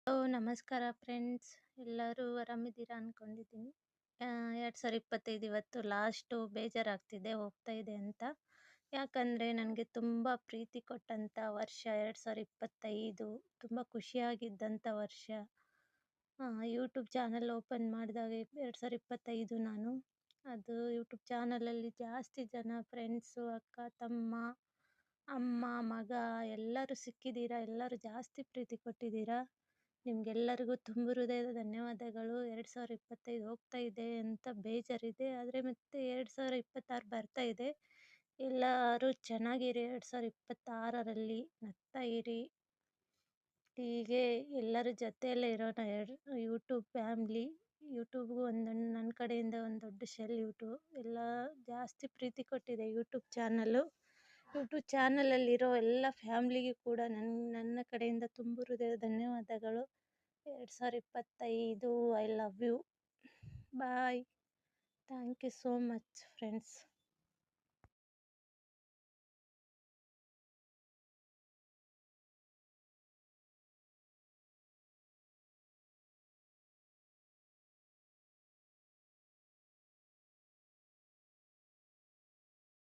ನಮಸ್ಕಾರ ಫ್ರೆಂಡ್ಸ್. ಎಲ್ಲರೂ ಆರಾಮಿದ್ದೀರಾ ಅನ್ಕೊಂಡಿದ್ದೀನಿ. 2025 ಇವತ್ತು ಲಾಸ್ಟು. ಬೇಜಾರಾಗ್ತಿದೆ ಹೋಗ್ತಾ ಇದೆ ಅಂತ. ಯಾಕಂದರೆ ನನಗೆ ತುಂಬ ಪ್ರೀತಿ ಕೊಟ್ಟಂಥ ವರ್ಷ 2025. ತುಂಬ ಖುಷಿಯಾಗಿದ್ದಂಥ ವರ್ಷ. ಯೂಟ್ಯೂಬ್ ಚಾನಲ್ ಓಪನ್ ಮಾಡಿದಾಗ 2025 ನಾನು. ಅದು ಯೂಟ್ಯೂಬ್ ಚಾನಲಲ್ಲಿ ಜಾಸ್ತಿ ಜನ ಫ್ರೆಂಡ್ಸು, ಅಕ್ಕ, ತಮ್ಮ, ಅಮ್ಮ, ಮಗ ಎಲ್ಲರೂ ಸಿಕ್ಕಿದ್ದೀರಾ. ಎಲ್ಲರೂ ಜಾಸ್ತಿ ಪ್ರೀತಿ ಕೊಟ್ಟಿದ್ದೀರಾ. ನಿಮಗೆಲ್ಲರಿಗೂ ತುಂಬ ಹೃದಯದ ಧನ್ಯವಾದಗಳು. 2025 ಹೋಗ್ತಾ ಇದೆ ಅಂತ ಬೇಜಾರಿದೆ. ಆದರೆ ಮತ್ತೆ 2026 ಬರ್ತಾ ಇದೆ. ಎಲ್ಲರೂ ಚೆನ್ನಾಗಿರಿ. 2026ರಲ್ಲಿ ನಗ್ತಾ ಇರಿ. ಹೀಗೆ ಎಲ್ಲರ ಜೊತೆಯಲ್ಲೇ ಇರೋಣ. YouTube family. ಯೂಟ್ಯೂಬ್ಗೂ ನನ್ನ ಕಡೆಯಿಂದ ಒಂದು ದೊಡ್ಡ ಸೆಲ್ಯೂಟು. ಎಲ್ಲ ಜಾಸ್ತಿ ಪ್ರೀತಿ ಕೊಟ್ಟಿದೆ ಯೂಟ್ಯೂಬ್ ಚಾನಲ್ಲು. ಯೂಟ್ಯೂಬ್ ಚಾನಲಲ್ಲಿರೋ ಎಲ್ಲ ಫ್ಯಾಮ್ಲಿಗೂ ಕೂಡ ನನ್ನ ಕಡೆಯಿಂದ ತುಂಬ ಹೃದಯದ ಧನ್ಯವಾದಗಳು. 2025 I love you. Bye. Thank you so much friends.